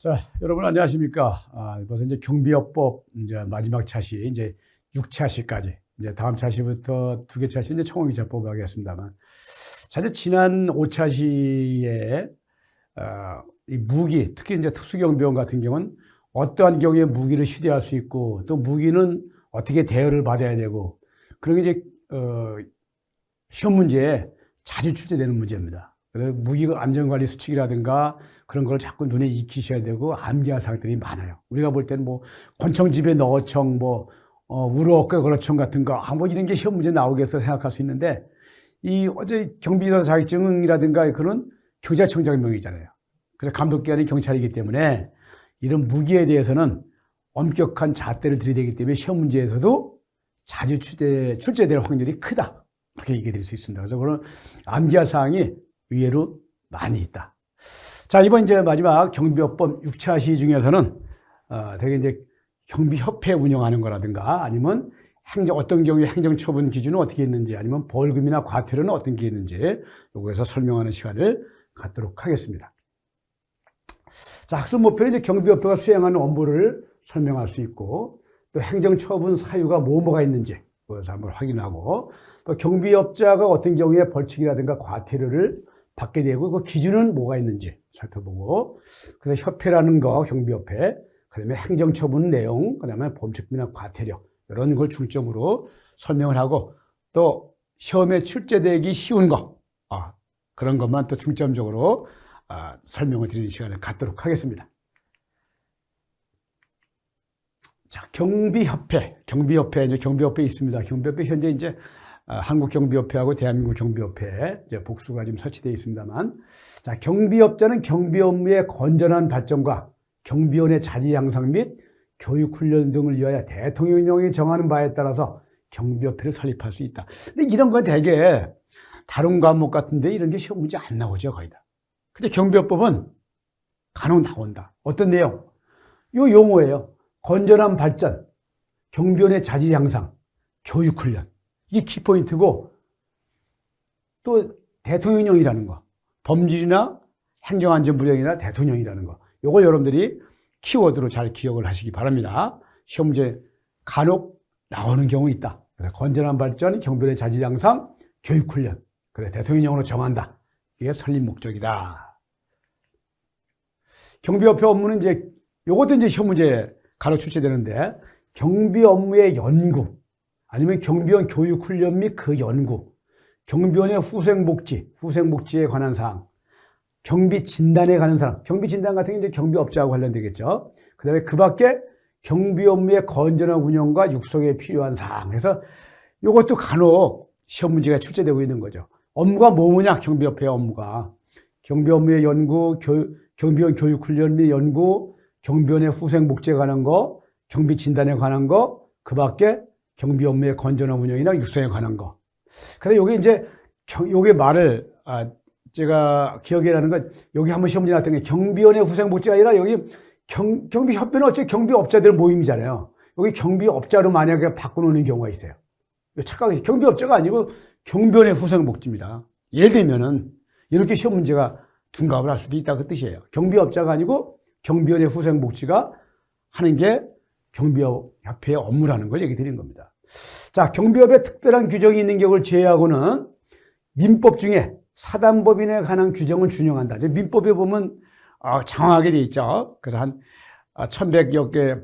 자, 여러분 안녕하십니까? 벌써 이제 경비업법 이제 마지막 차시 이제 6차시까지 이제 다음 차시부터 2개 차시 이제 총원기자법 하겠습니다만, 자, 이제 지난 5차시에 이 무기, 특히 이제 특수경비원 같은 경우는 어떠한 경우에 무기를 휴대할 수 있고 또 무기는 어떻게 대여를 받아야 되고 그런 게 이제 시험 문제에 자주 출제되는 문제입니다. 그래서 무기 안전관리 수칙이라든가 그런 걸 자꾸 눈에 익히셔야 되고 암기할 사항들이 많아요. 우리가 볼 때는 뭐 권총집에 넣어총, 우로 어깨 걸어총 같은 거, 뭐 이런 게 시험 문제 나오겠어 생각할 수 있는데, 이 어제 경비사 자격증이라든가 그런 경찰청장명이잖아요. 그래서 감독기관이 경찰이기 때문에 이런 무기에 대해서는 엄격한 잣대를 들이대기 때문에 시험 문제에서도 자주 출제될 확률이 크다, 그렇게 얘기해 드릴 수 있습니다. 그래서 그런 암기할 사항이 의외로 많이 있다. 자, 이번 이제 마지막 경비업법 6차 시 중에서는 되게 이제 경비협회 운영하는 거라든가 아니면 어떤 경우에 행정처분 기준은 어떻게 있는지 아니면 벌금이나 과태료는 어떤 게 있는지 요거에서 설명하는 시간을 갖도록 하겠습니다. 자, 학습 목표는 이제 경비협회가 수행하는 업무를 설명할 수 있고 또 행정처분 사유가 뭐가 있는지 그래서 한번 확인하고 또 경비업자가 어떤 경우에 벌칙이라든가 과태료를 받게 되고 그 기준은 뭐가 있는지 살펴보고, 그래서 협회라는 거, 경비협회, 그다음에 행정처분 내용, 그다음에 범칙금이나 과태료 이런 걸 중점으로 설명을 하고 또 시험에 출제되기 쉬운 거, 그런 것만 또 중점적으로 설명을 드리는 시간을 갖도록 하겠습니다. 자, 경비협회 이제 경비협회 있습니다. 경비협회 현재 이제 한국경비협회하고 대한민국경비협회 이제 복수가 지금 설치되어 있습니다만, 자, 경비업자는 경비 업무의 건전한 발전과 경비원의 자질 향상 및 교육 훈련 등을 위하여 대통령령이 정하는 바에 따라서 경비협회를 설립할 수 있다. 근데 이런 건 되게 다른 과목 같은데 이런 게 시험 문제 안 나오죠, 거의 다. 근데 경비업법은 간혹 나온다. 어떤 내용? 요 용어예요. 건전한 발전, 경비원의 자질 향상, 교육 훈련. 이게 키포인트고, 또 대통령령이라는 거, 범죄나 행정안전부령이나 대통령이라는 거, 요걸 여러분들이 키워드로 잘 기억을 하시기 바랍니다. 시험 문제 간혹 나오는 경우 있다. 그래서 건전한 발전, 경비원의 자질 향상, 교육 훈련. 그래, 대통령령으로 정한다. 이게 설립 목적이다. 경비협회 업무는 이제 요것도 이제 시험 문제 간혹 출제되는데, 경비 업무의 연구, 아니면 경비원 교육훈련 및 그 연구, 경비원의 후생복지에 관한 사항, 경비 진단에 관한 사항, 경비 진단 같은 게 이제 경비업자하고 관련되겠죠. 그 다음에 그 밖에 경비 업무의 건전한 운영과 육성에 필요한 사항 해서 이것도 간혹 시험 문제가 출제되고 있는 거죠. 업무가 뭐냐, 경비협회의 업무가. 경비 업무의 연구, 경비원 교육훈련 및 연구, 경비원의 후생복지에 관한 거, 경비 진단에 관한 거, 그 밖에 경비 업무의 건전한 운영이나 육성에 관한 거. 그래서 요게 이제, 요게 말을, 제가 기억에 나는 건, 여기 한번 시험 문제 나왔던 게 경비원의 후생복지가 아니라 여기 경비협회는 어차피 경비업자들 모임이잖아요. 여기 경비업자로 만약에 바꿔놓는 경우가 있어요. 착각이 경비업자가 아니고 경비원의 후생복지입니다. 예를 들면은, 이렇게 시험 문제가 둔갑을 할 수도 있다 그 뜻이에요. 경비업자가 아니고 경비원의 후생복지가 하는 게 경비협회의 업무라는 걸 얘기 드리는 겁니다. 자, 경비업에 특별한 규정이 있는 경우를 제외하고는 민법 중에 사단법인에 관한 규정을 준용한다. 이제 민법에 보면 장황하게 돼 있죠. 그래서 한 1100여 개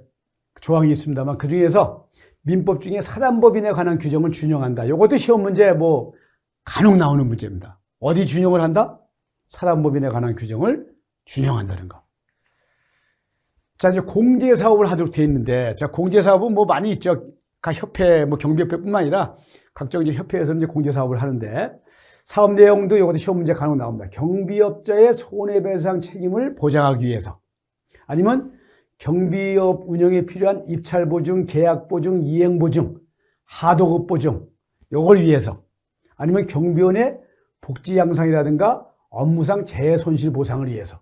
조항이 있습니다만 그 중에서 민법 중에 사단법인에 관한 규정을 준용한다. 이것도 시험 문제 간혹 나오는 문제입니다. 어디 준용을 한다? 사단법인에 관한 규정을 준용한다는 거. 자, 이제 공제사업을 하도록 되어 있는데, 자, 공제사업은 많이 있죠. 각 협회, 경비협회뿐만 아니라 각종 이제 협회에서는 이제 공제사업을 하는데, 사업 내용도 이것도 시험 문제 간혹 나옵니다. 경비업자의 손해배상 책임을 보장하기 위해서, 아니면 경비업 운영에 필요한 입찰보증, 계약보증, 이행보증, 하도급보증, 요걸 위해서, 아니면 경비원의 복지 향상이라든가 업무상 재해손실 보상을 위해서,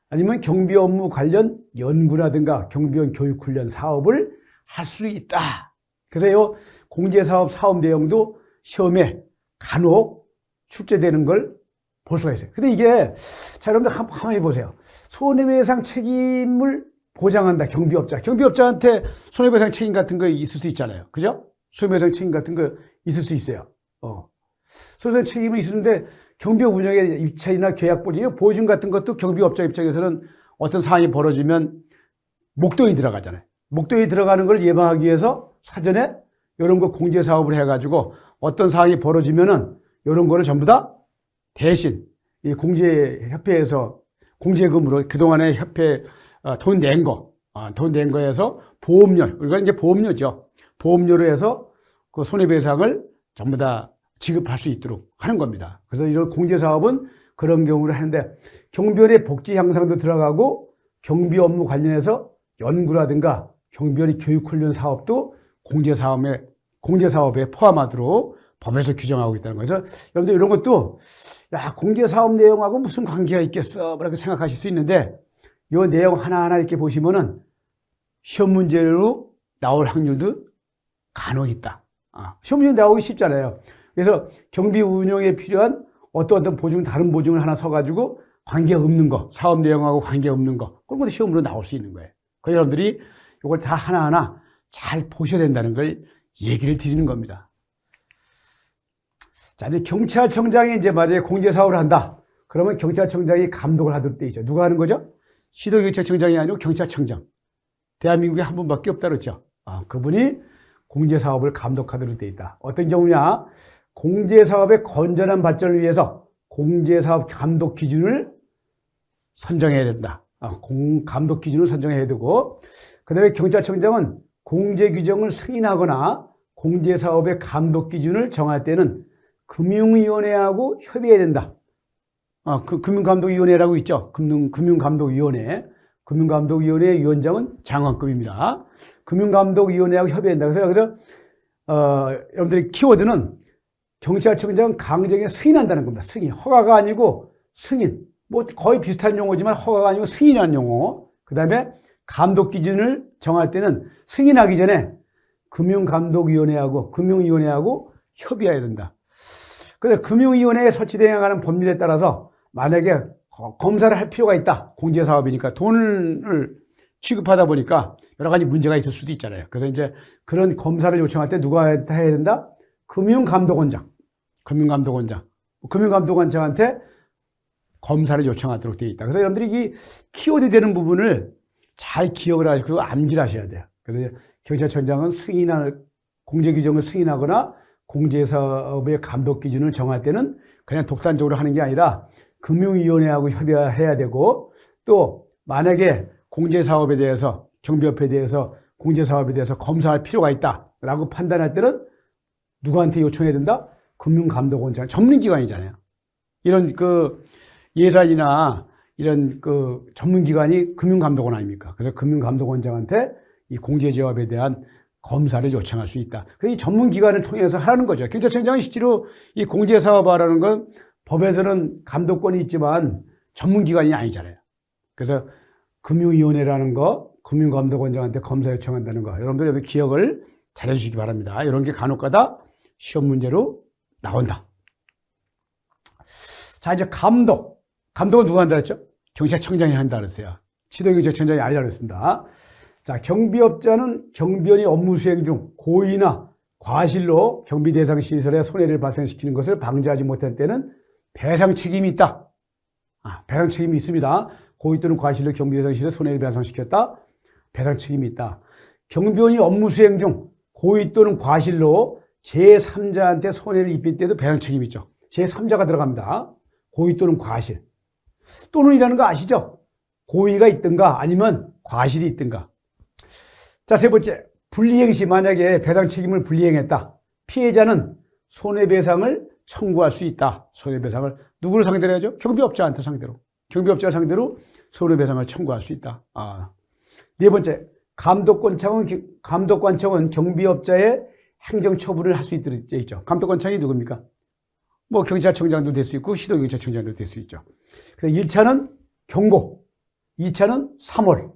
아니면 경비 업무 관련 연구라든가 경비원 교육훈련 사업을 할 수 있다. 그래서 이 공제사업 사업 내용도 시험에 간혹 출제되는 걸 볼 수가 있어요. 근데 이게, 자, 여러분들 한번 해보세요. 손해배상 책임을 보장한다, 경비업자. 경비업자한테 손해배상 책임 같은 거 있을 수 있잖아요. 그죠? 손해배상 책임 같은 거 있을 수 있어요. 손해배상 책임이 있는데 경비업 운영의 입찰이나 계약 보증 같은 것도 경비업자 입장에서는 어떤 상황이 벌어지면 목돈이 들어가잖아요. 목돈이 들어가는 걸 예방하기 위해서 사전에 이런 거 공제 사업을 해가지고 어떤 상황이 벌어지면은 이런 거를 전부 다 대신 이 공제협회에서 공제금으로 그동안에 협회 돈 낸 거에서 보험료, 우리가 이제 보험료죠. 보험료로 해서 그 손해배상을 전부 다 지급할 수 있도록 하는 겁니다. 그래서 이런 공제사업은 그런 경우를 하는데 경비원의 복지 향상도 들어가고 경비 업무 관련해서 연구라든가 경비원의 교육훈련 사업도 공제사업에 포함하도록 법에서 규정하고 있다는 거예요. 그래서 여러분들 이런 것도 야, 공제사업 내용하고 무슨 관계가 있겠어? 라고 생각하실 수 있는데 이 내용 하나하나 이렇게 보시면은 시험 문제로 나올 확률도 간혹 있다. 시험 문제 나오기 쉽잖아요. 그래서 경비 운영에 필요한 어떤 보증, 다른 보증을 하나 서가지고 관계없는 거, 사업 내용하고 관계없는 거, 그런 것도 시험으로 나올 수 있는 거예요. 그 여러분들이 이걸 다 하나하나 잘 보셔야 된다는 걸 얘기를 드리는 겁니다. 자, 이제 경찰청장이 이제 만약에 공제사업을 한다. 그러면 경찰청장이 감독을 하도록 돼 있죠. 누가 하는 거죠? 시도경찰청장이 아니고 경찰청장. 대한민국에 한 분밖에 없다 그랬죠. 그분이 공제사업을 감독하도록 돼 있다. 어떤 경우냐? 공제사업의 건전한 발전을 위해서 공제사업 감독 기준을 선정해야 된다. 감독 기준을 선정해야 되고, 그 다음에 경찰청장은 공제 규정을 승인하거나 공제사업의 감독 기준을 정할 때는 금융위원회하고 협의해야 된다. 금융감독위원회라고 있죠. 금융감독위원회. 금융감독위원회 위원장은 장관급입니다. 금융감독위원회하고 협의한다. 그래서 여러분들이 키워드는 경찰청장 강정에 승인한다는 겁니다. 승인. 허가가 아니고 승인. 뭐 거의 비슷한 용어지만 허가가 아니고 승인이라는 용어. 그 다음에 감독 기준을 정할 때는 승인하기 전에 금융감독위원회하고 금융위원회하고 협의해야 된다. 그래서 금융위원회에 설치되어 가는 법률에 따라서 만약에 검사를 할 필요가 있다. 공제사업이니까 돈을 취급하다 보니까 여러 가지 문제가 있을 수도 있잖아요. 그래서 이제 그런 검사를 요청할 때 누가 해야 된다? 금융감독원장한테 검사를 요청하도록 되어 있다. 그래서 여러분들이 이 키워드 되는 부분을 잘 기억을 하시고 암기를 하셔야 돼요. 그래서 경찰청장은 공제 규정을 승인하거나 공제사업의 감독 기준을 정할 때는 그냥 독단적으로 하는 게 아니라 금융위원회하고 협의해야 되고, 또 만약에 공제사업에 대해서 경비협회에 대해서 공제사업에 대해서 검사할 필요가 있다라고 판단할 때는 누구한테 요청해야 된다? 금융감독원장, 전문기관이잖아요. 이런 예산이나 이런 전문기관이 금융감독원 아닙니까? 그래서 금융감독원장한테 이 공제사업에 대한 검사를 요청할 수 있다. 이 전문기관을 통해서 하라는 거죠. 경찰청장이 실제로 이 공제사업하라는 건 법에서는 감독권이 있지만 전문기관이 아니잖아요. 그래서 금융위원회라는 거, 금융감독원장한테 검사 요청한다는 거, 여러분들 여기 기억을 잘 해주시기 바랍니다. 이런 게 간혹가다 시험 문제로 나온다. 자, 이제 감독은 누가 한다 그랬죠? 경찰청장이 한다 그랬어요. 시도경찰청장이 아니라 그랬습니다. 자, 경비업자는 경비원이 업무 수행 중 고의나 과실로 경비 대상 시설에 손해를 발생시키는 것을 방지하지 못한 때는 배상 책임이 있다. 배상 책임이 있습니다. 고의 또는 과실로 경비 대상 시설에 손해를 발생시켰다. 배상 책임이 있다. 경비원이 업무 수행 중 고의 또는 과실로 제3자한테 손해를 입힐 때도 배상 책임이 있죠. 제3자가 들어갑니다. 고의 또는 과실. 또는이라는 거 아시죠? 고의가 있든가 아니면 과실이 있든가. 자, 세 번째. 불이행 시 만약에 배상 책임을 불이행했다. 피해자는 손해배상을 청구할 수 있다. 손해배상을 누구를 상대로 해야죠? 경비업자한테 상대로. 경비업자를 상대로 손해배상을 청구할 수 있다. 네 번째. 감독관청은 경비업자의 행정처분을 할 수 있도록 되어 있죠. 감독관청이 누굽니까? 뭐 경찰청장도 될 수 있고 시도경찰청장도 될 수 있죠. 그래서 1차는 경고, 2차는 3월,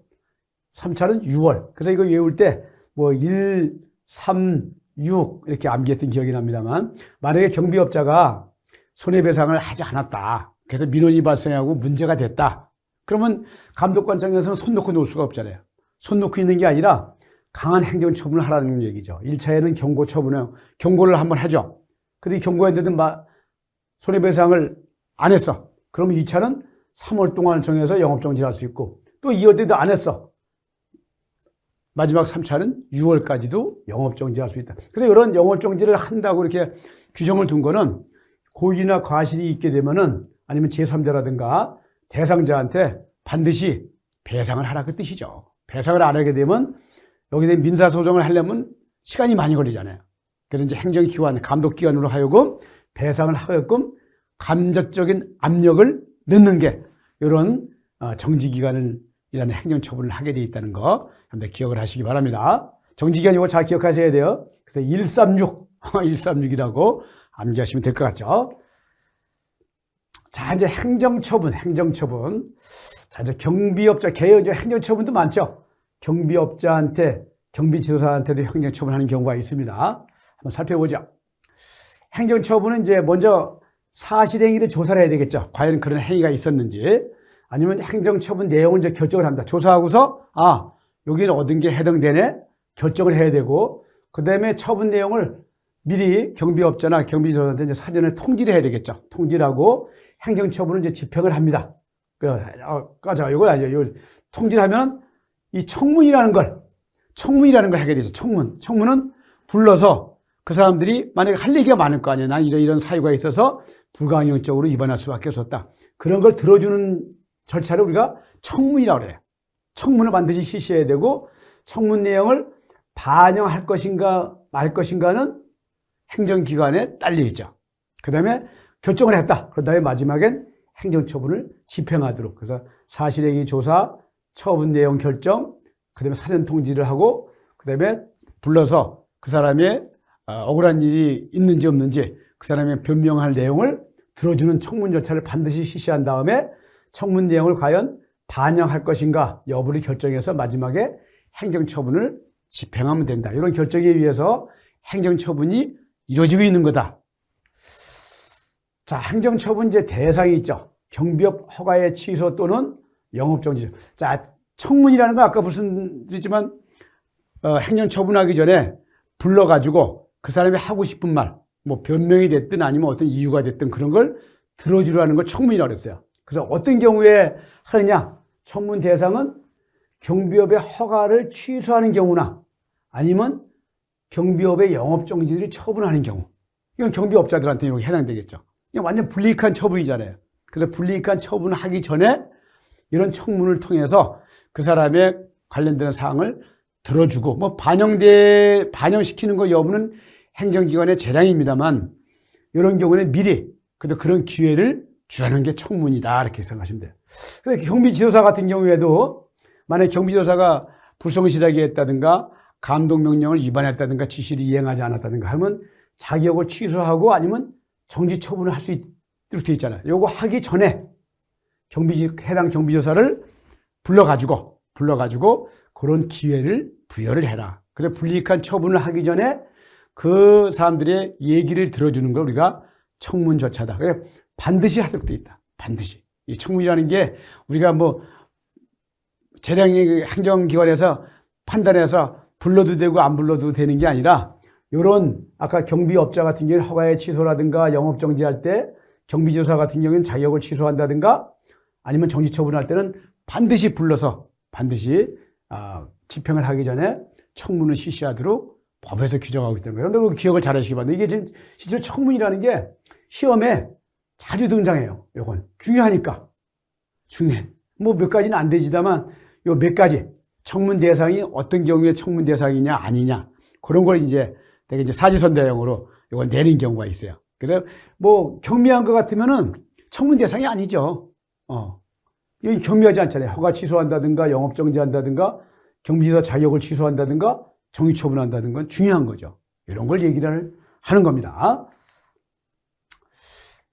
3차는 6월. 그래서 이거 외울 때 뭐 1, 3, 6 이렇게 암기했던 기억이 납니다만, 만약에 경비업자가 손해배상을 하지 않았다. 그래서 민원이 발생하고 문제가 됐다. 그러면 감독관청에서는 손 놓고 놓을 수가 없잖아요. 손 놓고 있는 게 아니라 강한 행정처분을 하라는 얘기죠. 1차에는 경고를 한번 하죠. 근데 경고했는데 손해배상을 안 했어. 그럼 2차는 3월 동안 정해서 영업정지를 할 수 있고, 또 이어때도 안 했어. 마지막 3차는 6월까지도 영업정지할 수 있다. 그래서 이런 영업정지를 한다고 이렇게 규정을 둔 거는 고의나 과실이 있게 되면은 아니면 제3자라든가 대상자한테 반드시 배상을 하라 그 뜻이죠. 배상을 안 하게 되면 여기에 민사소송을 하려면 시간이 많이 걸리잖아요. 그래서 이제 행정기관, 감독기관으로 하여금 배상을 하게끔 감정적인 압력을 넣는 게 이런 정지기간이라는 행정처분을 하게 돼 있다는 거 여러분들 기억을 하시기 바랍니다. 정지기간 이거 잘 기억하셔야 돼요. 그래서 136이라고 암기하시면 될 것 같죠. 자, 이제 행정처분. 자, 이제 경비업자, 이제 행정처분도 많죠. 경비업자한테, 경비지도사한테도 행정처분하는 경우가 있습니다. 한번 살펴보죠. 행정처분은 이제 먼저 사실행위를 조사를 해야 되겠죠. 과연 그런 행위가 있었는지. 아니면 행정처분 내용을 이제 결정을 합니다. 조사하고서, 여기는 얻은 게 해당되네? 결정을 해야 되고, 그 다음에 처분 내용을 미리 경비업자나 경비지도사한테 이제 사전에 통지를 해야 되겠죠. 통지하고 행정처분을 이제 집행을 합니다. 이거 아니죠. 통지를 하면 이 청문이라는 걸 하게 되죠. 청문은 불러서 그 사람들이 만약에 할 얘기가 많을 거 아니에요. 난 이런 사유가 있어서 불가항력적으로 위반할 수밖에 없었다. 그런 걸 들어주는 절차를 우리가 청문이라고 그래요. 청문을 반드시 실시해야 되고 청문 내용을 반영할 것인가 말 것인가는 행정기관에 딸려 있죠. 그 다음에 결정을 했다. 그 다음에 마지막엔 행정처분을 집행하도록. 그래서 사실행위 조사, 처분 내용 결정, 그 다음에 사전 통지를 하고, 그 다음에 불러서 그 사람의 억울한 일이 있는지 없는지 그 사람의 변명할 내용을 들어주는 청문 절차를 반드시 실시한 다음에 청문 내용을 과연 반영할 것인가 여부를 결정해서 마지막에 행정처분을 집행하면 된다. 이런 결정에 의해서 행정처분이 이루어지고 있는 거다. 자, 행정처분 이제 대상이 있죠. 경비업 허가의 취소 또는 영업정지. 자, 청문이라는 건 아까 말씀드렸지만 행정처분하기 전에 불러가지고 그 사람이 하고 싶은 말, 뭐 변명이 됐든 아니면 어떤 이유가 됐든 그런 걸 들어주라는 걸 청문이라고 그랬어요. 그래서 어떤 경우에 하느냐? 청문 대상은 경비업의 허가를 취소하는 경우나 아니면 경비업의 영업정지를 처분하는 경우. 이건 경비업자들한테 이렇게 해당되겠죠. 이건 완전 불이익한 처분이잖아요. 그래서 불이익한 처분을 하기 전에 이런 청문을 통해서 그 사람의 관련되는 사항을 들어주고, 뭐 반영시키는 거 여부는 행정기관의 재량입니다만, 이런 경우는 미리 그런 기회를 주라는 게 청문이다. 이렇게 생각하시면 돼요. 그래서 경비지도사 같은 경우에도 만약 경비지도사가 불성실하게 했다든가, 감독명령을 위반했다든가, 지시를 이행하지 않았다든가 하면 자격을 취소하고 아니면 정지 처분을 할 수 있도록 되어 있잖아요. 요거 하기 전에 해당 경비지도사를 불러가지고 그런 기회를 부여를 해라. 그래서 불이익한 처분을 하기 전에 그 사람들의 얘기를 들어주는 걸 우리가 청문 절차다. 반드시 하도록 되어 있다. 반드시. 이 청문이라는 게 우리가 뭐 재량의 행정기관에서 판단해서 불러도 되고 안 불러도 되는 게 아니라 요런 아까 경비업자 같은 경우는 허가의 취소라든가 영업정지할 때 경비지도사 같은 경우는 자격을 취소한다든가 아니면 정지처분할 때는 반드시 불러서 반드시 집행을 하기 전에 청문을 실시하도록 법에서 규정하고 있다는 거예요. 여러분들 기억을 잘 하시기 바랍니다. 이게 지금 실제로 청문이라는 게 시험에 자주 등장해요. 요건 중요하니까. 중요해. 뭐 몇 가지는 안 되지만 요 몇 가지 청문 대상이 어떤 경우에 청문 대상이냐 아니냐 그런 걸 이제 되게 이제 사지선다형으로 이걸 내린 경우가 있어요. 그래서 뭐 경미한 것 같으면은 청문 대상이 아니죠. 여기 경미하지 않잖아요. 허가 취소한다든가 영업정지한다든가 경비지도사 자격을 취소한다든가 정지처분한다든가 중요한 거죠. 이런 걸 얘기를 하는 겁니다.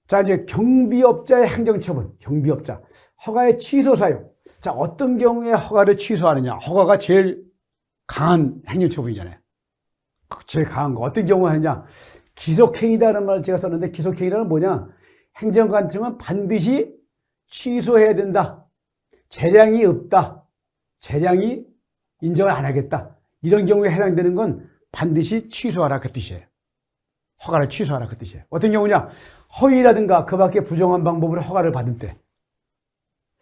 자, 이제 경비업자의 행정처분, 경비업자 허가의 취소 사유. 자, 어떤 경우에 허가를 취소하느냐? 허가가 제일 강한 행정처분이잖아요. 제일 강한 거. 어떤 경우에 하느냐? 기속행위다라는 말을 제가 썼는데 기속행위라는 뭐냐? 행정관청은 반드시 취소해야 된다. 재량이 없다. 재량이 인정을 안 하겠다. 이런 경우에 해당되는 건 반드시 취소하라 그 뜻이에요. 허가를 취소하라 그 뜻이에요. 어떤 경우냐? 허위라든가 그 밖에 부정한 방법으로 허가를 받을 때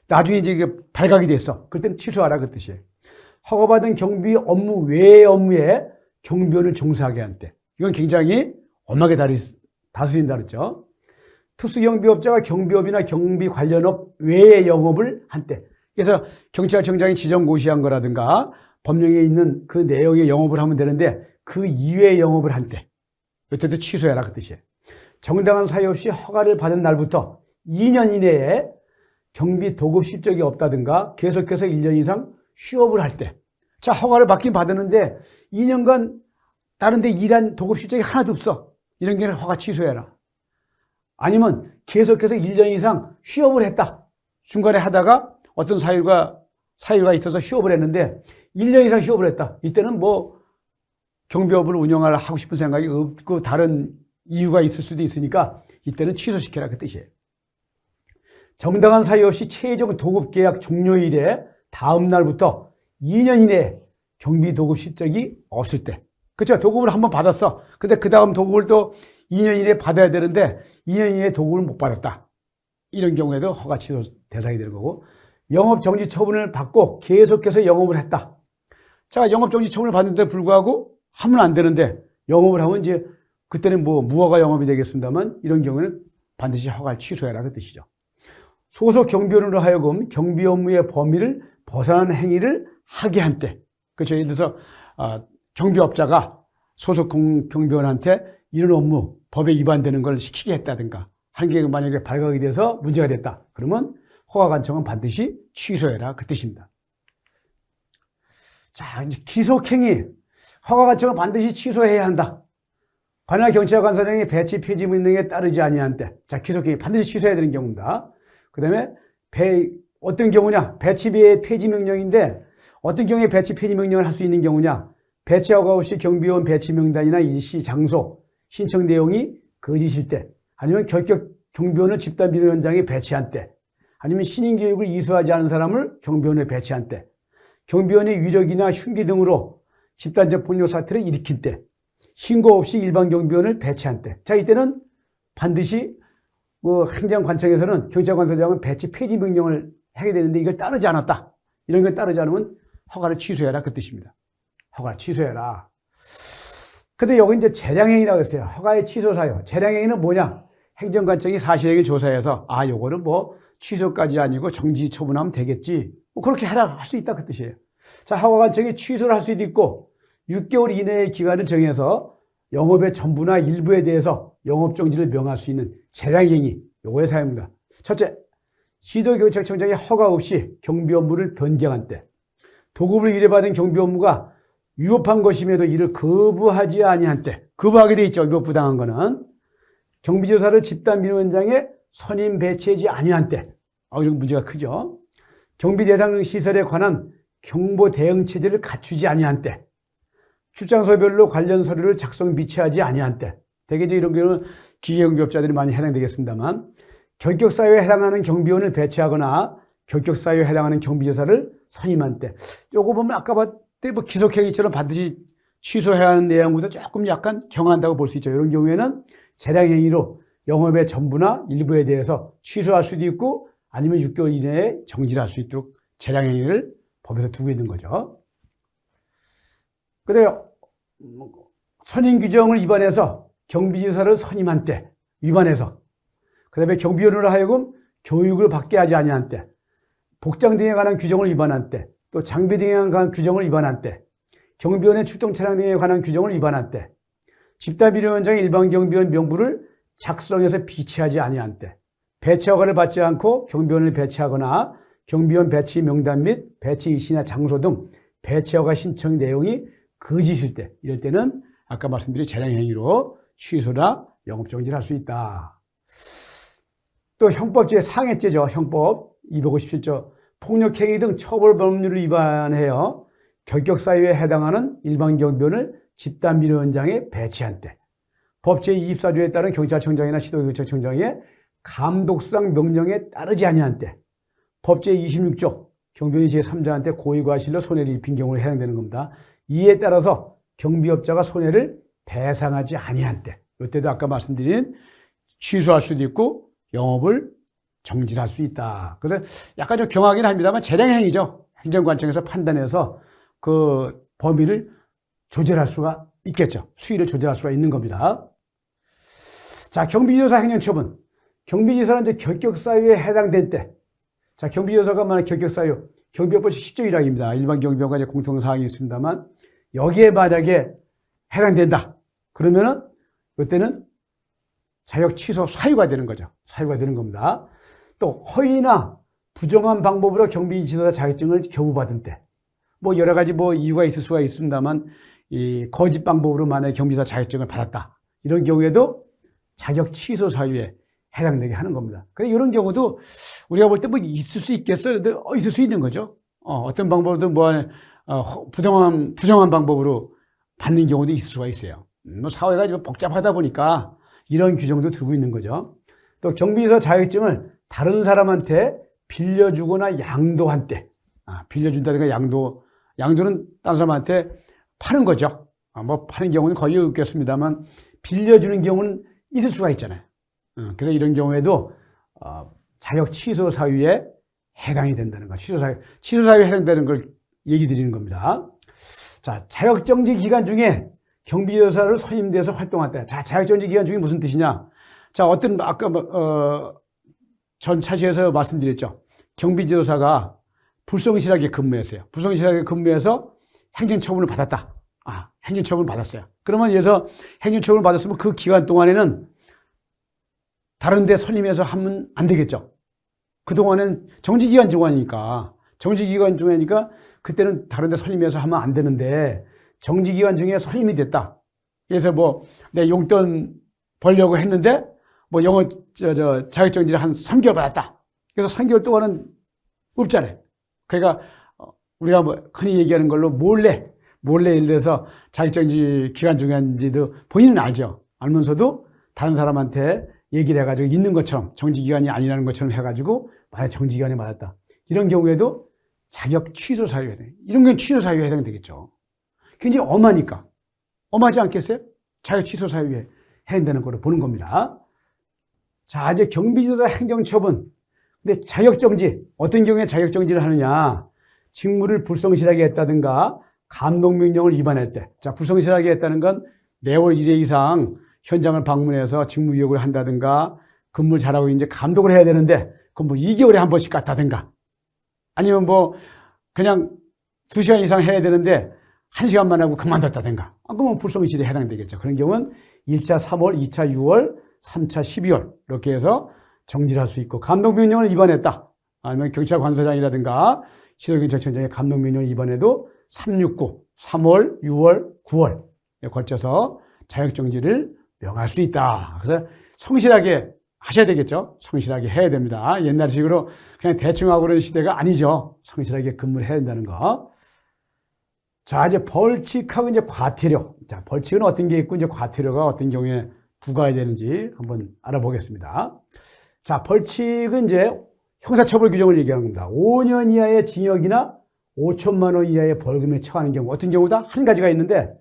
나중에 이제 이게 발각이 됐어. 그럴 때는 취소하라 그 뜻이에요. 허가받은 경비 업무 외의 업무에 경비원을 종사하게 한 때. 이건 굉장히 엄하게 다스린다 그랬죠. 특수경비업자가 경비업이나 경비 관련업 외의 영업을 한 때. 그래서 경찰청장이 지정고시한 거라든가 법령에 있는 그 내용의 영업을 하면 되는데 그 이외의 영업을 한 때. 이때도 취소해라 그 뜻이에요. 정당한 사유 없이 허가를 받은 날부터 2년 이내에 경비 도급 실적이 없다든가 계속해서 1년 이상 휴업을 할 때. 자, 허가를 받긴 받았는데 2년간 다른 데 일한 도급 실적이 하나도 없어. 이런 경우는 허가 취소해라. 아니면 계속해서 1년 이상 휴업을 했다. 중간에 하다가 어떤 사유가 있어서 휴업을 했는데 1년 이상 휴업을 했다. 이때는 뭐 경비업을 하고 싶은 생각이 없고 다른 이유가 있을 수도 있으니까 이때는 취소시켜라 그 뜻이에요. 정당한 사유 없이 최종 도급 계약 종료일에 다음 날부터 2년 이내에 경비 도급 실적이 없을 때. 그렇죠. 도급을 한번 받았어. 근데 그 다음 도급을 또 2년 이내에 받아야 되는데 2년 이내에 도급을 못 받았다. 이런 경우에도 허가 취소 대상이 되는 거고, 영업 정지 처분을 받고 계속해서 영업을 했다. 자, 영업 정지 처분을 받는데 불구하고 하면 안 되는데 영업을 하면 이제 그때는 뭐 무허가 영업이 되겠습니다만 이런 경우는 반드시 허가를 취소해라 그 뜻이죠. 소속 경비원으로 하여금 경비 업무의 범위를 벗어난 행위를 하게 한 때. 그렇죠. 예를 들어서 경비업자가 소속 경비원한테 이런 업무 법에 위반되는 걸 시키게 했다든가 한 게 만약에 발각이 돼서 문제가 됐다. 그러면 허가관청은 반드시 취소해라 그 뜻입니다. 자, 이제 기속행위. 허가관청은 반드시 취소해야 한다. 관할 경찰관사장의 배치 폐지 명령에 따르지 아니한 때. 자, 기속행위 반드시 취소해야 되는 경우입니다. 그 다음에 어떤 경우냐? 배치비의 폐지 명령인데 어떤 경우에 배치 폐지 명령을 할 수 있는 경우냐? 배치 허가 없이 경비원 배치 명단이나 일시, 장소, 신청 내용이 거짓일 때, 아니면 결격 경비원을 집단 비리 현장에 배치한 때, 아니면 신인 교육을 이수하지 않은 사람을 경비원에 배치한 때, 경비원의 위력이나 흉기 등으로 집단적 폭력 사태를 일으킬 때, 신고 없이 일반 경비원을 배치한 때. 자, 이때는 반드시 행정관청에서는 경찰관사장은 배치 폐지 명령을 하게 되는데 이걸 따르지 않았다. 이런 걸 따르지 않으면 허가를 취소해라 그 뜻입니다. 허가를 취소해라. 근데 여기 이제 재량행위라고 했어요. 허가의 취소 사유. 재량행위는 뭐냐? 행정관청이 사실행위를 조사해서 요거는 뭐 취소까지 아니고 정지 처분하면 되겠지. 뭐 그렇게 해라 할 수 있다 그 뜻이에요. 자, 허가관청이 취소를 할 수도 있고 6개월 이내의 기간을 정해서 영업의 전부나 일부에 대해서 영업정지를 명할 수 있는 재량행위. 요거의 사유입니다. 첫째, 시도경찰청장의 허가 없이 경비 업무를 변경한 때, 도급을 위례받은 경비 업무가 위법한 것임에도 이를 거부하지 아니한 때, 거부하게 돼 있죠. 위법부당한 거는. 경비조사를 집단 민원 현장에 선임 배치하지 아니한 때, 이런 문제가 크죠. 경비 대상 시설에 관한 경보 대응 체제를 갖추지 아니한 때, 출장소별로 관련 서류를 작성 비치하지 아니한 때, 대개적으로 이런 경우는 기계경비업자들이 많이 해당되겠습니다만, 결격사유에 해당하는 경비원을 배치하거나 결격사유에 해당하는 경비조사를 선임한 때, 요거 보면 아까 봤을 때 뭐 기속행위처럼 반드시 취소해야 하는 내용보다 조금 약간 경한다고 볼 수 있죠. 이런 경우에는 재량행위로 영업의 전부나 일부에 대해서 취소할 수도 있고 아니면 6개월 이내에 정지를 할 수 있도록 재량행위를 법에서 두고 있는 거죠. 근데 선임 규정을 위반해서 경비지사를 선임한 때 위반해서, 그 다음에 경비원으로 하여금 교육을 받게 하지 아니한 때, 복장 등에 관한 규정을 위반한 때, 또 장비 등에 관한 규정을 위반한 때, 경비원의 출동 차량 등에 관한 규정을 위반한 때, 집단 비리 현장의 일반 경비원 명부를 작성해서 비치하지 아니한 때, 배치 허가를 받지 않고 경비원을 배치하거나 경비원 배치 명단 및 배치 일시나 장소 등 배치 허가 신청 내용이 거짓일 때, 이럴 때는 아까 말씀드린 재량행위로 취소나 영업정지를 할 수 있다. 또 형법죄 상해죄죠. 형법 257조 폭력행위 등 처벌법률을 위반하여 결격사유에 해당하는 일반 경비원을 집단 민원 현장에 배치한 때, 법 제24조에 따른 경찰청장이나 시도경찰청장의 감독상 명령에 따르지 아니한 때 법 제26조 경비원이 제3자한테 고의과실로 손해를 입힌 경우에 해당되는 겁니다. 이에 따라서 경비업자가 손해를 배상하지 아니한 때, 이때도 아까 말씀드린 취소할 수도 있고 영업을 정지할 수 있다. 그래서 약간 좀 경하긴 합니다만 재량행위죠. 행정관청에서 판단해서 그 범위를 조절할 수가 있겠죠. 수위를 조절할 수가 있는 겁니다. 자, 경비조사 행정처분. 경비조사는 이제 결격사유에 해당된 때. 자, 경비조사가 만약 결격사유, 경비업법 10조 1항입니다. 일반 경비원과 이제 공통사항이 있습니다만, 여기에 만약에 해당된다. 그러면은, 이때는 자격 취소 사유가 되는 거죠. 사유가 되는 겁니다. 또, 허위나 부정한 방법으로 경비지도사 자격증을 교부받은 때. 뭐, 여러 가지 뭐 이유가 있을 수가 있습니다만, 이 거짓 방법으로 만약에 경비지도사 자격증을 받았다. 이런 경우에도 자격 취소 사유에 해당되게 하는 겁니다. 그래서 이런 경우도 우리가 볼 때 뭐 있을 수 있겠어요? 있을 수 있는 거죠. 어떤 방법으로든 부정한 방법으로 받는 경우도 있을 수가 있어요. 뭐 사회가 좀 복잡하다 보니까 이런 규정도 두고 있는 거죠. 또 경비지사 자격증을 다른 사람한테 빌려주거나 양도한 때, 빌려준다든가 양도는 다른 사람한테 파는 거죠. 뭐 파는 경우는 거의 없겠습니다만 빌려주는 경우는 있을 수가 있잖아요. 그래서 이런 경우에도 자격 취소 사유에 해당이 된다는 거. 취소 사유에 해당되는 걸 얘기 드리는 겁니다. 자, 자격정지 기간 중에 경비조사를 선임돼서 활동할 때. 자, 자격정지 기간 중에 무슨 뜻이냐? 자, 아까 전 차시에서 말씀드렸죠. 경비조사가 불성실하게 근무했어요. 불성실하게 근무해서 행정처분을 받았다. 행정처분을 받았어요. 그러면 여기서 행정처분을 받았으면 그 기간 동안에는 다른 데 선임해서 하면 안 되겠죠. 그동안은 정지기간 중이니까 그때는 다른 데 선임해서 하면 안 되는데 정지기간 중에 선임이 됐다. 그래서 뭐 내 용돈 벌려고 했는데 뭐 자격정지를 한 3개월 받았다. 그래서 3개월 동안은 없잖아요. 그러니까 우리가 뭐 흔히 얘기하는 걸로 몰래 예를 들어서 자격정지 기간 중인지도 본인은 알죠. 알면서도 다른 사람한테 얘기를 해가지고 있는 것처럼 정지기간이 아니라는 것처럼 해가지고 만약 정지기간에 맞았다. 이런 경우에도 자격 취소 사유에 해당. 이런 건 취소 사유에 해당되겠죠. 굉장히 엄하니까. 엄하지 않겠어요? 자격 취소 사유에 해당되는 걸로 보는 겁니다. 자, 이제 경비지도사 행정처분. 근데 자격정지. 어떤 경우에 자격정지를 하느냐. 직무를 불성실하게 했다든가 감독명령을 위반할 때. 자, 불성실하게 했다는 건 매월 1회 이상 현장을 방문해서 직무유역을 한다든가 근무를 잘하고 이제 감독을 해야 되는데 그럼 뭐 2개월에 한 번씩 갔다든가 아니면 뭐 그냥 2시간 이상 해야 되는데 1시간만 하고 그만뒀다든가 그러면 불성실에 해당되겠죠. 그런 경우는 1차 3월, 2차 6월, 3차 12월 이렇게 해서 정지를 할 수 있고 감독명령을 위반했다. 아니면 경찰관서장이라든가 시도경찰청장의 감독명령을 위반해도 369, 3월, 6월, 9월에 걸쳐서 자격정지를 명할 수 있다. 그래서 성실하게 하셔야 되겠죠. 성실하게 해야 됩니다. 옛날식으로 그냥 대충 하고 그러는 시대가 아니죠. 성실하게 근무를 해야 된다는 거. 자, 이제 벌칙하고 이제 과태료. 자, 벌칙은 어떤 게 있고 이제 과태료가 어떤 경우에 부과해야 되는지 한번 알아보겠습니다. 자, 벌칙은 이제 형사처벌 규정을 얘기하는 겁니다. 5년 이하의 징역이나 5천만 원 이하의 벌금에 처하는 경우. 어떤 경우다? 한 가지가 있는데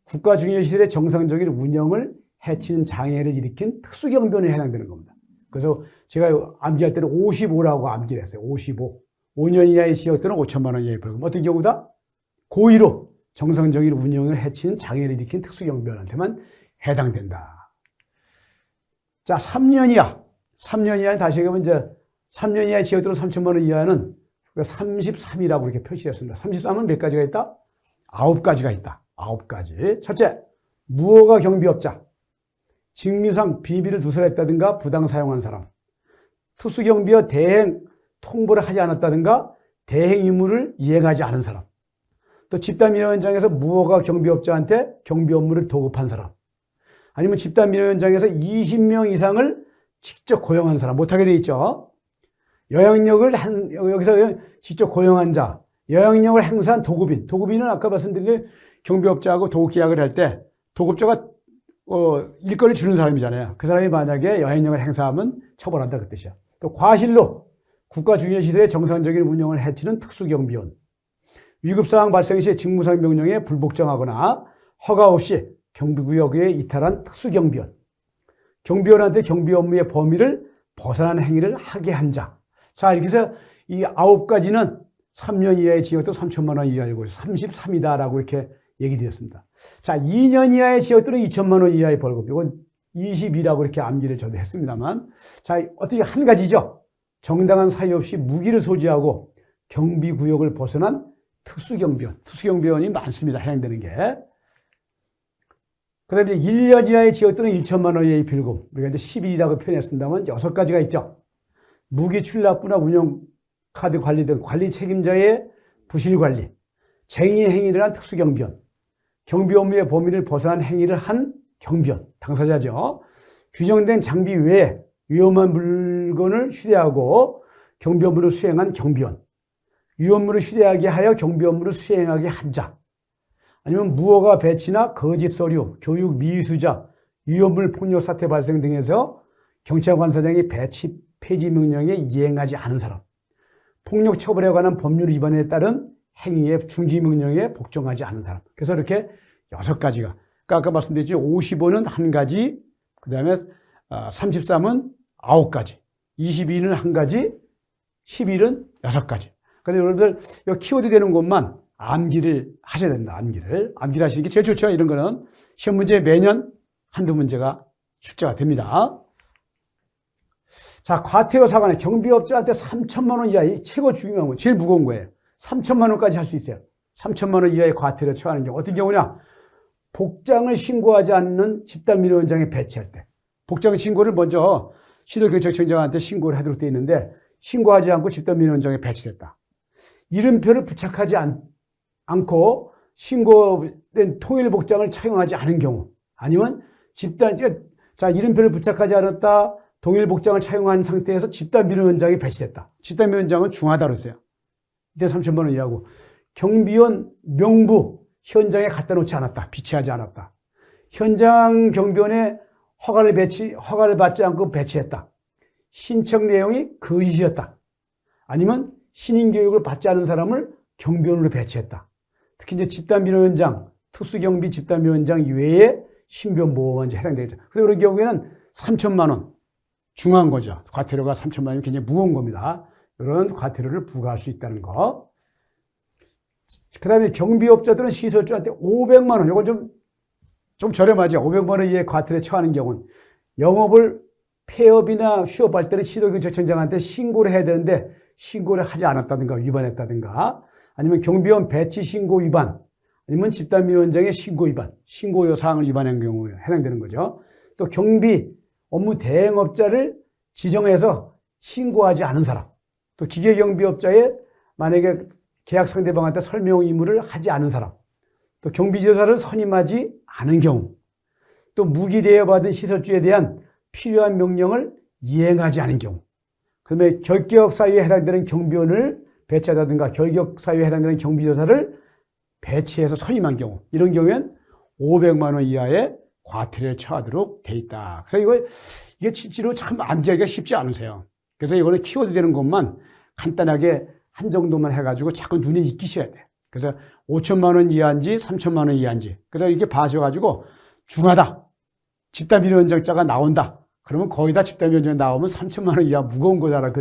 국가중요시설의 정상적인 운영을 해치는 장애를 일으킨 특수경비원에 해당되는 겁니다. 그래서 제가 암기할 때는 55라고 암기를 했어요. 55. 5년 이하의 징역들은 5천만 원 이하의 벌금. 어떤 경우다? 고의로 정상적인 운영을 해치는 장애를 일으킨 특수경비원한테만 해당된다. 자, 3년 이하. 3년 이하는 다시 얘기하면 이제 3년 이하의 징역들은 3천만 원 이하는 33이라고 이렇게 표시했습니다. 33은 몇 가지가 있다? 9가지가 있다. 9가지. 첫째, 무허가 경비업자. 직무상 비밀을 누설했다든가 부당 사용한 사람. 특수경비와 대행 통보를 하지 않았다든가 대행 의무를 이행하지 않은 사람. 또 집단민원 현장에서 무허가 경비업자한테 경비 업무를 도급한 사람. 아니면 집단민원 현장에서 20명 이상을 직접 고용한 사람. 못하게 돼 있죠. 여기서 직접 고용한 자. 영향력을 행사한 도급인. 도급인은 아까 말씀드린 경비업자하고 도급 계약을 할 때 도급자가 일거리 주는 사람이잖아요. 그 사람이 만약에 여행령을 행사하면 처벌한다 그 뜻이야. 또 과실로 국가 중요시설의 정상적인 운영을 해치는 특수경비원. 위급상황 발생 시 직무상 명령에 불복종하거나 허가 없이 경비구역에 이탈한 특수경비원. 경비원한테 경비 업무의 범위를 벗어난 행위를 하게 한 자. 자, 이렇게 해서 이 9가지는 3년 이하의 징역도 3천만 원 이하이고 33이다라고 이렇게 얘기 드렸습니다. 자, 2년 이하의 징역 또는 2천만 원 이하의 벌금. 이건 22라고 이렇게 암기를 저도 했습니다만. 자, 어떻게 한 가지죠. 정당한 사유 없이 무기를 소지하고 경비구역을 벗어난 특수경비원. 특수경비원이 많습니다. 해당되는 게. 그 다음에 1년 이하의 징역 또는 1천만 원 이하의 벌금. 우리가 이제 10일이라고 표현했습니다만 6가지가 있죠. 무기 출납부나 운영카드 관리 등 관리 책임자의 부실관리, 쟁의 행위를 한 특수경비원, 경비 업무의 범위를 벗어난 행위를 한 경비원, 당사자죠. 규정된 장비 외에 위험한 물건을 휴대하고 경비 업무를 수행한 경비원, 위험물을 휴대하게 하여 경비 업무를 수행하게 한 자, 아니면 무허가 배치나 거짓 서류, 교육 미수자, 위험물 폭력 사태 발생 등에서 경찰관사장이 배치 폐지 명령에 이행하지 않은 사람, 폭력 처벌에 관한 법률 위반에 따른 행위의 중지 명령에 복종하지 않은 사람. 그래서 이렇게 6가지가. 그러니까 아까 말씀드렸죠. 55는 1가지, 그 다음에 33은 9가지, 22는 1가지, 11은 6가지. 그래서 여러분들 이 키워드 되는 것만 암기를 하셔야 된다. 암기를 하시는 게 제일 좋죠. 이런 거는 시험 문제 매년 한두 문제가 출제가 됩니다. 자, 과태료 사관에 경비업자한테 3천만 원 이하의 최고 중요한 거, 제일 무거운 거예요. 3천만 원까지 할 수 있어요. 3천만 원 이하의 과태료 처하는 경우. 어떤 경우냐? 복장을 신고하지 않는 집단민원장에 배치할 때. 복장 신고를 먼저 시도경찰청장한테 신고를 하도록 되어 있는데 신고하지 않고 집단민원장에 배치됐다. 이름표를 부착하지 않고 신고된 통일 복장을 착용하지 않은 경우, 아니면 이름표를 부착하지 않았다, 동일 복장을 착용한 상태에서 집단민원장이 배치됐다. 집단민원장은 중하다로 했어요. 이때 3천만 원 이하고, 경비원 명부 현장에 갖다 놓지 않았다. 비치하지 않았다. 현장 경비원의 허가를 받지 않고 배치했다. 신청 내용이 거짓이었다. 아니면 신인 교육을 받지 않은 사람을 경비원으로 배치했다. 특히 이제 집단민원장, 특수경비 집단민원장 이외에 신변보호원에 해당되겠죠. 그래서 그런 경우에는 3천만 원 중한 거죠. 과태료가 3천만 원이 굉장히 무거운 겁니다. 이런 과태료를 부과할 수 있다는 거. 그 다음에 경비업자들은 시설주한테 500만 원, 이건 좀 저렴하죠. 500만 원 이하의 과태료에 처하는 경우는 영업을 폐업이나 휴업할 때는 시도경찰청장한테 신고를 해야 되는데 신고를 하지 않았다든가 위반했다든가, 아니면 경비원 배치 신고 위반, 아니면 집단민원장의 신고 위반, 신고요 사항을 위반한 경우에 해당되는 거죠. 또 경비 업무 대행업자를 지정해서 신고하지 않은 사람, 또 기계경비업자의 만약에 계약 상대방한테 설명 의무를 하지 않은 사람, 또 경비지도사를 선임하지 않은 경우, 또 무기 대여받은 시설주에 대한 필요한 명령을 이행하지 않은 경우, 그다음에 결격 사유에 해당되는 경비원을 배치하다든가 결격 사유에 해당되는 경비지도사를 배치해서 선임한 경우, 이런 경우엔 500만 원 이하의 과태료를 처하도록 돼 있다. 그래서 이게 실제로 참 암기하기가 쉽지 않으세요. 그래서 이거는 키워드 되는 것만 간단하게 한 정도만 해가지고 자꾸 눈에 익히셔야 돼. 그래서 5천만 원 이하인지 3천만 원 이하인지. 그래서 이렇게 봐셔가지고 중하다. 집단민원장자가 나온다. 그러면 거의 다 집단민원장 나오면 3천만 원 이하 무거운 거잖아.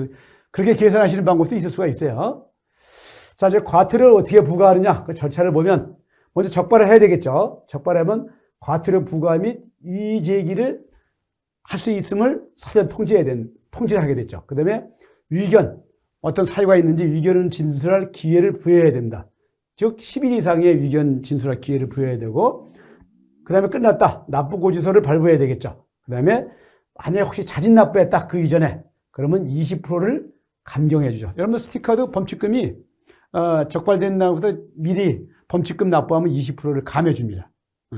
그렇게 계산하시는 방법도 있을 수가 있어요. 자, 이제 과태료를 어떻게 부과하느냐. 그 절차를 보면 먼저 적발을 해야 되겠죠. 적발하면 과태료 부과 및 이의 제기를 할 수 있음을 사전 통지를 하게 됐죠. 그 다음에 위견, 어떤 사유가 있는지 위견을 진술할 기회를 부여해야 됩니다. 즉 10일 이상의 위견 진술할 기회를 부여해야 되고, 그 다음에 끝났다. 납부고지서를 발부해야 되겠죠. 그 다음에 만약에 혹시 자진 납부했다 그 이전에, 그러면 20%를 감경해 주죠. 여러분 스티커도 범칙금이 적발된 날부터 미리 범칙금 납부하면 20%를 감해 줍니다.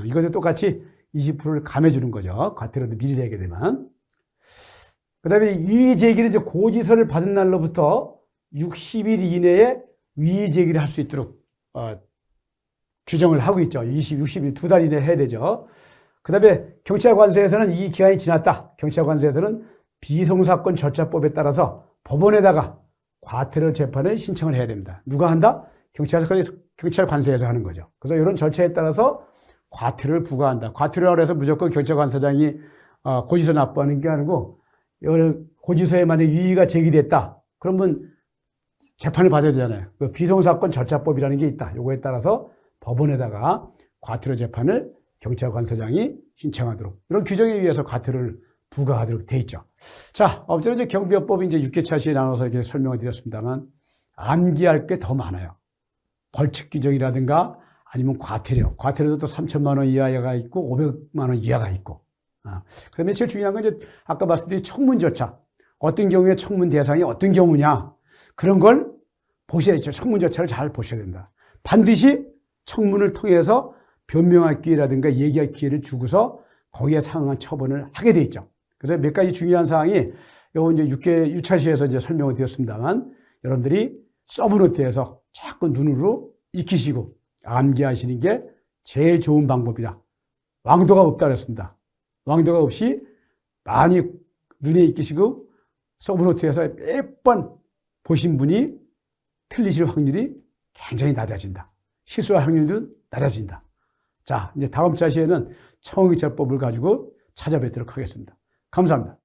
이것도 똑같이 20%를 감해 주는 거죠. 과태료도 미리 내게 되면. 그 다음에 이의 제기를 이제 고지서를 받은 날로부터 60일 이내에 이의 제기를 할 수 있도록 규정을 하고 있죠. 60일, 2달 이내에 해야 되죠. 그 다음에 경찰관서에서는 이 기한이 지났다. 경찰관서에서는 비송사건 절차법에 따라서 법원에다가 과태료 재판을 신청을 해야 됩니다. 누가 한다? 경찰관서에서 하는 거죠. 그래서 이런 절차에 따라서 과태료를 부과한다. 과태료라고 해서 무조건 경찰관서장이 고지서 납부하는 게 아니고 고지서에 만약 유의가 제기됐다. 그러면 재판을 받아야 되잖아요. 그 비송사건 절차법이라는 게 있다. 요거에 따라서 법원에다가 과태료 재판을 경찰관서장이 신청하도록 이런 규정에 의해서 과태료를 부과하도록 돼 있죠. 자, 어쨌든 이제 경비업법이 이제 6개 차시에 나눠서 이렇게 설명을 드렸습니다만 암기할 게 더 많아요. 벌칙 규정이라든가 아니면 과태료도 또 3천만 원 이하가 있고 500만 원 이하가 있고. 그다음에 제일 중요한 건 이제 아까 말씀드린 청문 절차. 어떤 경우에 청문 대상이 어떤 경우냐. 그런 걸 보셔야죠. 청문 절차를 잘 보셔야 된다. 반드시 청문을 통해서 변명할 기회라든가 얘기할 기회를 주고서 거기에 상응한 처분을 하게 돼 있죠. 그래서 몇 가지 중요한 사항이 요 이제 6차시에서 이제 설명을 드렸습니다만 여러분들이 서브노트에서 자꾸 눈으로 익히시고 암기하시는 게 제일 좋은 방법이다. 왕도가 없다 그랬습니다. 왕도가 없이 많이 눈에 익히시고 서브노트에서 몇 번 보신 분이 틀리실 확률이 굉장히 낮아진다. 실수할 확률도 낮아진다. 자, 이제 다음 차시에는 청의처법을 가지고 찾아뵙도록 하겠습니다. 감사합니다.